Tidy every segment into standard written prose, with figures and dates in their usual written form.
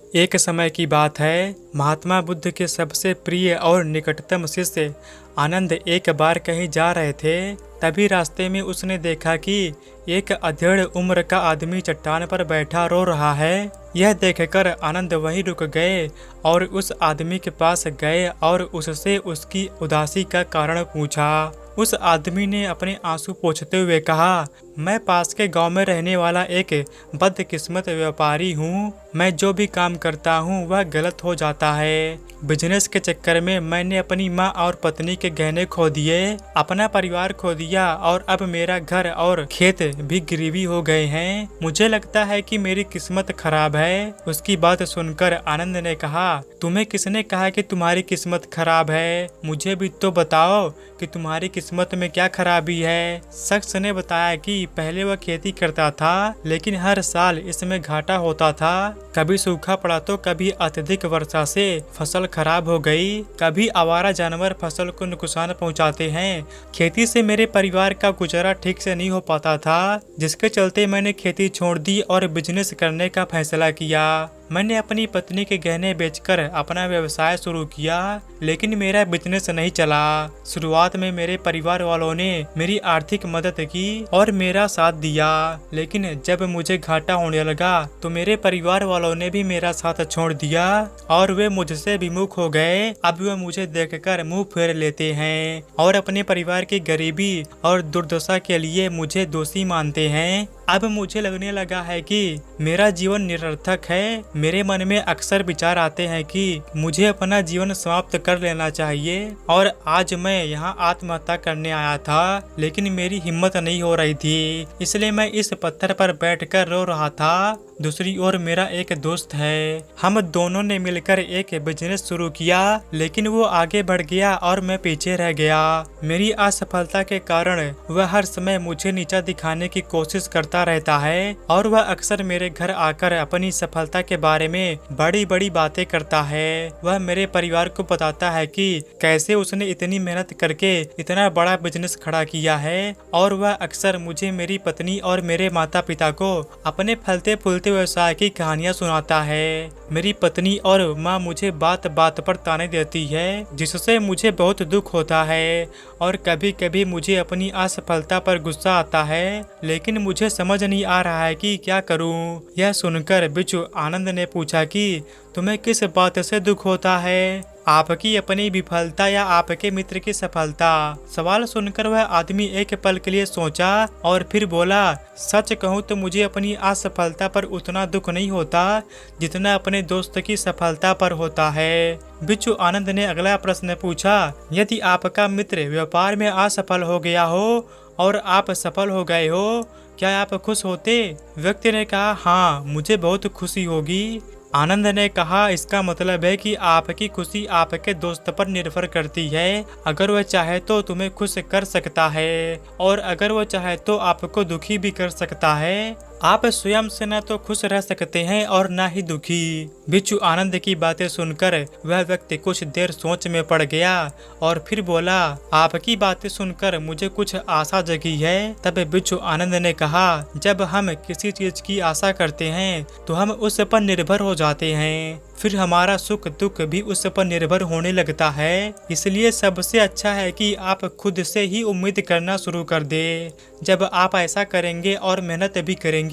एक समय की बात है, महात्मा बुद्ध के सबसे प्रिय और निकटतम शिष्य आनंद एक बार कहीं जा रहे थे। तभी रास्ते में उसने देखा कि एक अधेड़ उम्र का आदमी चट्टान पर बैठा रो रहा है। यह देखकर आनंद वहीं रुक गए और उस आदमी के पास गए और उससे उसकी उदासी का कारण पूछा। उस आदमी ने अपने आंसू पोंछते हुए कहा, मैं पास के गांव में रहने वाला एक बदकिस्मत व्यापारी हूँ। मैं जो भी काम करता हूँ वह गलत हो जाता है। बिजनेस के चक्कर में मैंने अपनी माँ और पत्नी के गहने खो दिए, अपना परिवार खो दिया और अब मेरा घर और खेत भी गिरवी हो गए हैं। मुझे लगता है कि मेरी किस्मत खराब है। उसकी बात सुनकर आनंद ने कहा, तुम्हें किसने कहा कि तुम्हारी किस्मत खराब है? मुझे भी तो बताओ कि तुम्हारी किस्मत में क्या खराबी है। शख्स ने बताया कि पहले वह खेती करता था, लेकिन हर साल इसमें घाटा होता था। कभी सूखा पड़ा तो कभी अत्यधिक वर्षा से फसल खराब हो गई, कभी आवारा जानवर फसल को नुकसान पहुंचाते हैं। खेती से मेरे परिवार का गुजारा ठीक से नहीं हो पाता था, जिसके चलते मैंने खेती छोड़ दी और बिजनेस करने का फैसला किया। मैंने अपनी पत्नी के गहने बेचकर अपना व्यवसाय शुरू किया, लेकिन मेरा बिजनेस नहीं चला। शुरुआत में मेरे परिवार वालों ने मेरी आर्थिक मदद की और मेरा साथ दिया, लेकिन जब मुझे घाटा होने लगा तो मेरे परिवार वालों ने भी मेरा साथ छोड़ दिया और वे मुझसे विमुख हो गए। अब वे मुझे देखकर मुंह फेर लेते हैं और अपने परिवार की गरीबी और दुर्दशा के लिए मुझे दोषी मानते हैं। अब मुझे लगने लगा है कि मेरा जीवन निरर्थक है। मेरे मन में अक्सर विचार आते हैं कि मुझे अपना जीवन समाप्त कर लेना चाहिए और आज मैं यहाँ आत्महत्या करने आया था, लेकिन मेरी हिम्मत नहीं हो रही थी, इसलिए मैं इस पत्थर पर बैठकर रो रहा था। दूसरी ओर मेरा एक दोस्त है, हम दोनों ने मिलकर एक बिजनेस शुरू किया, लेकिन वो आगे बढ़ गया और मैं पीछे रह गया। मेरी असफलता के कारण वह हर समय मुझे नीचा दिखाने की कोशिश करता रहता है और वह अक्सर मेरे घर आकर अपनी सफलता के बारे में बड़ी बड़ी बातें करता है। वह मेरे परिवार को बताता है कि कैसे उसने इतनी मेहनत करके इतना बड़ा बिजनेस खड़ा किया है और वह अक्सर मुझे, मेरी पत्नी और मेरे माता पिता को अपने फलते फूलते व्यवसाय की कहानियां सुनाता है। मेरी पत्नी और माँ मुझे बात बात पर ताने देती है, जिससे मुझे बहुत दुख होता है और कभी कभी मुझे अपनी असफलता पर गुस्सा आता है, लेकिन मुझे समझ नहीं आ रहा है कि क्या करूं। यह सुनकर बिच्छू आनंद ने पूछा कि तुम्हें किस बात से दुख होता है, आपकी अपनी विफलता या आपके मित्र की सफलता? सवाल सुनकर वह आदमी एक पल के लिए सोचा और फिर बोला, सच कहूँ तो मुझे अपनी असफलता पर उतना दुख नहीं होता जितना अपने दोस्त की सफलता पर होता है। बिच्छू आनंद ने अगला प्रश्न पूछा, यदि आपका मित्र व्यापार में असफल हो गया हो और आप सफल हो गए हो, क्या आप खुश होते? व्यक्ति ने कहा, हाँ, मुझे बहुत खुशी होगी। आनंद ने कहा, इसका मतलब है कि आपकी खुशी आपके दोस्त पर निर्भर करती है। अगर वह चाहे तो तुम्हें खुश कर सकता है और अगर वह चाहे तो आपको दुखी भी कर सकता है। आप स्वयं से न तो खुश रह सकते हैं और न ही दुखी। बिच्छू आनंद की बातें सुनकर वह व्यक्ति कुछ देर सोच में पड़ गया और फिर बोला, आपकी बातें सुनकर मुझे कुछ आशा जगी है। तब बिच्छू आनंद ने कहा, जब हम किसी चीज की आशा करते हैं तो हम उस पर निर्भर हो जाते हैं, फिर हमारा सुख दुख भी उस पर निर्भर होने लगता है। इसलिए सबसे अच्छा है कि आप खुद से ही उम्मीद करना शुरू कर दे। जब आप ऐसा करेंगे और मेहनत भी करेंगे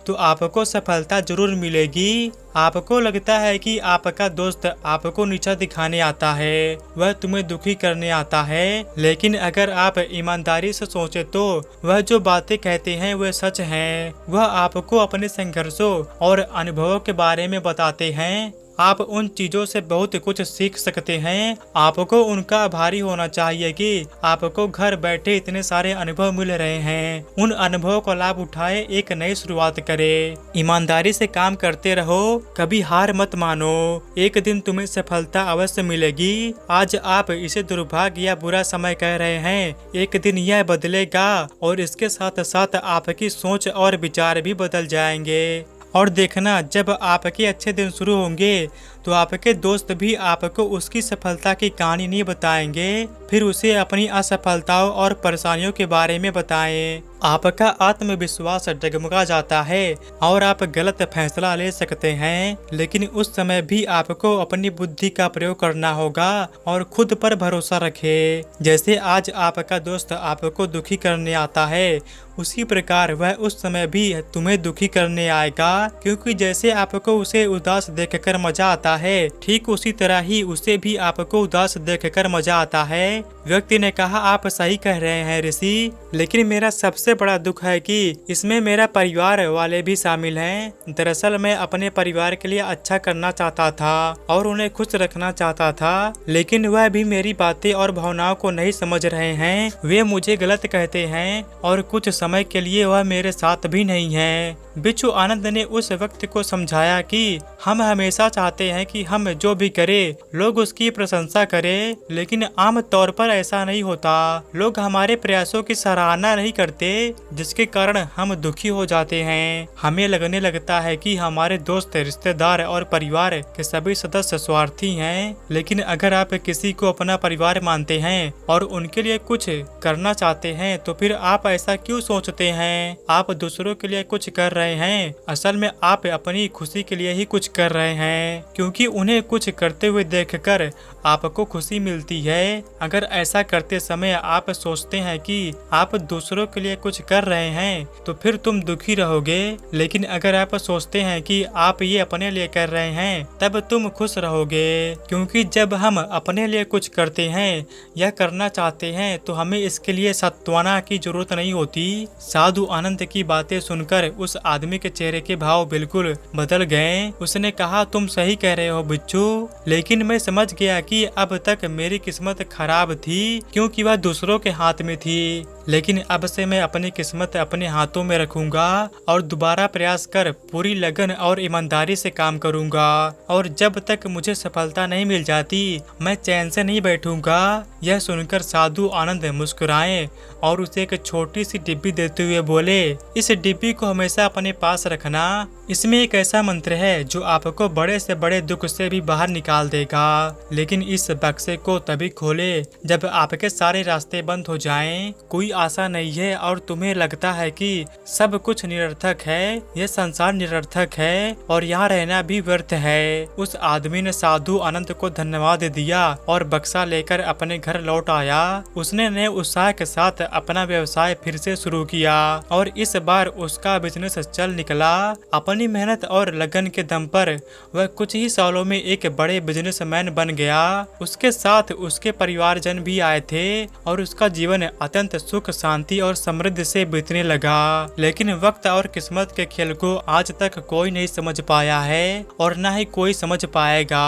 तो आपको सफलता जरूर मिलेगी। आपको लगता है कि आपका दोस्त आपको नीचा दिखाने आता है, वह तुम्हें दुखी करने आता है, लेकिन अगर आप ईमानदारी से सोचे तो वह जो बातें कहते हैं वे सच हैं। वह आपको अपने संघर्षों और अनुभवों के बारे में बताते हैं। आप उन चीजों से बहुत कुछ सीख सकते हैं। आपको उनका आभारी होना चाहिए कि आपको घर बैठे इतने सारे अनुभव मिल रहे हैं। उन अनुभवों का लाभ उठाए, एक नई शुरुआत करें। ईमानदारी से काम करते रहो, कभी हार मत मानो। एक दिन तुम्हें सफलता अवश्य मिलेगी। आज आप इसे दुर्भाग्य या बुरा समय कह रहे हैं, एक दिन यह बदलेगा और इसके साथ साथ आपकी सोच और विचार भी बदल जाएंगे। और देखना, जब आपके अच्छे दिन शुरू होंगे तो आपके दोस्त भी आपको उसकी सफलता की कहानी नहीं बताएंगे, फिर उसे अपनी असफलताओं और परेशानियों के बारे में बताएं। आपका आत्मविश्वास डगमगा जाता है और आप गलत फैसला ले सकते हैं, लेकिन उस समय भी आपको अपनी बुद्धि का प्रयोग करना होगा और खुद पर भरोसा रखें। जैसे आज आपका दोस्त आपको दुखी करने आता है, उसी प्रकार वह उस समय भी तुम्हें दुखी करने आएगा, क्योंकि जैसे आपको उसे उदास देखकर मजा आता है, ठीक उसी तरह ही उसे भी आपको उदास देखकर मजा आता है। व्यक्ति ने कहा, आप सही कह रहे हैं ऋषि, लेकिन मेरा सबसे बड़ा दुख है कि इसमें मेरा परिवार वाले भी शामिल हैं। दरअसल मैं अपने परिवार के लिए अच्छा करना चाहता था और उन्हें खुश रखना चाहता था, लेकिन वह भी मेरी बातें और भावनाओं को नहीं समझ रहे हैं। वे मुझे गलत कहते हैं और कुछ समय के लिए वह मेरे साथ भी नहीं है। बिच्छू आनंद ने उस व्यक्ति को समझाया कि हम हमेशा चाहते हैं कि हम जो भी करें लोग उसकी प्रशंसा करें, लेकिन आम तौर पर ऐसा नहीं होता। लोग हमारे प्रयासों की सराहना नहीं करते, जिसके कारण हम दुखी हो जाते हैं। हमें लगने लगता है कि हमारे दोस्त, रिश्तेदार और परिवार के सभी सदस्य स्वार्थी हैं, लेकिन अगर आप किसी को अपना परिवार मानते हैं और उनके लिए कुछ करना चाहते हैं, तो फिर आप ऐसा क्यों सोचते हैं? आप दूसरों के लिए कुछ कर रहे हैं, असल में आप अपनी खुशी के लिए ही कुछ कर रहे हैं, क्योंकि उन्हें कुछ करते हुए देखकर आपको खुशी मिलती है। अगर ऐसा करते समय आप सोचते हैं कि आप दूसरों के लिए कुछ कर रहे हैं, तो फिर तुम दुखी रहोगे, लेकिन अगर आप सोचते हैं कि आप ये अपने लिए कर रहे हैं, तब तुम खुश रहोगे, क्योंकि जब हम अपने लिए कुछ करते हैं या करना चाहते हैं तो हमें इसके लिए सत्वाना की जरूरत नहीं होती। साधु आनंद की बातें सुनकर उस आदमी के चेहरे के भाव बिल्कुल बदल गए। उसने कहा, तुम सही कह रहे हो बिच्छू, लेकिन मैं समझ गया कि अब तक मेरी किस्मत खराब थी, क्योंकि वह दूसरों के हाथ में थी, लेकिन अब से मैं अपनी किस्मत अपने हाथों में रखूंगा और दोबारा प्रयास कर पूरी लगन और ईमानदारी से काम करूंगा, और जब तक मुझे सफलता नहीं मिल जाती मैं चैन से नहीं बैठूंगा। यह सुनकर साधु आनंद मुस्कुराए और उसे एक छोटी सी डिब्बी देते हुए बोले, इस डिब्बी को हमेशा अपने पास रखना। इसमें एक ऐसा मंत्र है जो आपको बड़े से बड़े दुख से भी बाहर निकाल देगा, लेकिन इस बक्से को तभी खोले जब आपके सारे रास्ते बंद हो जाएं, कोई आशा नहीं है और तुम्हें लगता है कि सब कुछ निरर्थक है, यह संसार निरर्थक है और यहाँ रहना भी व्यर्थ है। उस आदमी ने साधु आनंद को धन्यवाद दिया और बक्सा लेकर अपने घर लौट आया। उसने नए उत्साह के साथ अपना व्यवसाय फिर से शुरू किया और इस बार उसका बिजनेस चल निकला। अपनी मेहनत और लगन के दम पर वह कुछ ही सालों में एक बड़े बिजनेसमैन बन गया। उसके साथ उसके परिवारजन भी आए थे और उसका जीवन अत्यंत सुख, शांति और समृद्धि से बीतने लगा। लेकिन वक्त और किस्मत के खेल को आज तक कोई नहीं समझ पाया है और न ही कोई समझ पाएगा।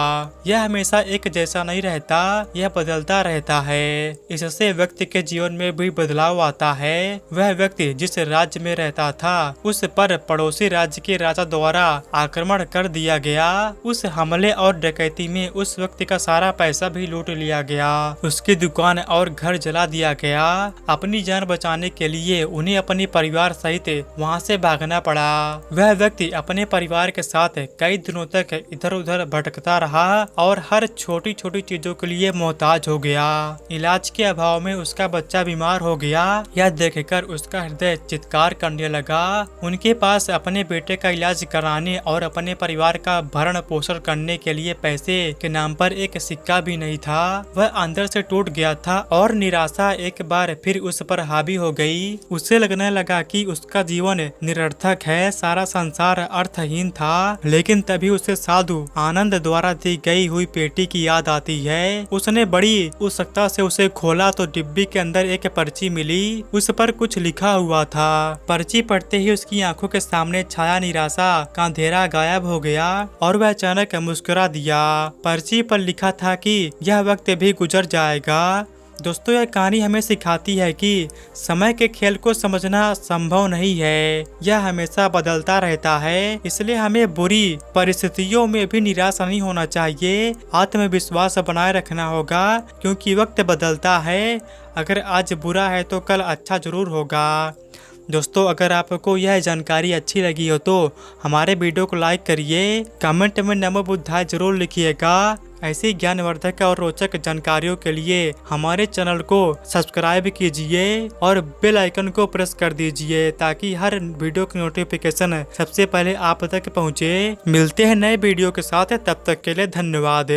यह हमेशा एक जैसा नहीं रहता, यह बदलता रहता है। इससे व्यक्ति के जीवन में भी बदलाव आता है। वह व्यक्ति जिस राज्य में रहता था उस पर पड़ोसी राज्य के राजा द्वारा आक्रमण कर दिया गया। उस हमले और डकैती में उस व्यक्ति का सारा पैसा भी लूट लिया गया। उसकी दुकान और घर जला दिया गया। अपनी जान बचाने के लिए उन्हें अपने परिवार सहित वहां से भागना पड़ा। वह व्यक्ति अपने परिवार के साथ कई दिनों तक इधर उधर भटकता रहा और हर छोटी छोटी चीजों के लिए मोहताज हो गया। इलाज के अभाव में उसका बच्चा बीमार हो गया। यह देखकर उसका हृदय चित्कार करने लगा। उनके पास अपने बेटे का इलाज कराने और अपने परिवार का भरण पोषण करने के लिए पैसे के नाम पर एक सिक्का भी नहीं था। वह अंदर से टूट गया था और निराशा एक बार फिर उस पर हावी हो गई। उसे लगने लगा कि उसका जीवन निरर्थक है, सारा संसार अर्थहीन था। लेकिन तभी उसे साधु आनंद द्वारा दी गई हुई पेटी की याद आती है। उसने बड़ी उत्सुकता से उसे खोला तो डिब्बी के अंदर एक पर्ची मिली। उस पर कुछ लिखा हुआ था। पर्ची पढ़ते ही उसकी आंखों के सामने छाया निराशा का अंधेरा गायब हो गया और वह अचानक मुस्कुरा दिया। पर्ची पर लिखा था कि यह वक्त भी गुजर जाएगा। दोस्तों, यह कहानी हमें सिखाती है कि समय के खेल को समझना संभव नहीं है, यह हमेशा बदलता रहता है। इसलिए हमें बुरी परिस्थितियों में भी निराश नहीं होना चाहिए, आत्मविश्वास बनाए रखना होगा, क्योंकि वक्त बदलता है। अगर आज बुरा है तो कल अच्छा जरूर होगा। दोस्तों, अगर आपको यह जानकारी अच्छी लगी हो तो हमारे वीडियो को लाइक करिए, कमेंट में नमो बुद्धाय जरूर लिखिएगा। ऐसी ज्ञानवर्धक और रोचक जानकारियों के लिए हमारे चैनल को सब्सक्राइब कीजिए और बेल आइकन को प्रेस कर दीजिए ताकि हर वीडियो की नोटिफिकेशन सबसे पहले आप तक पहुंचे। मिलते हैं नए वीडियो के साथ, तब तक के लिए धन्यवाद।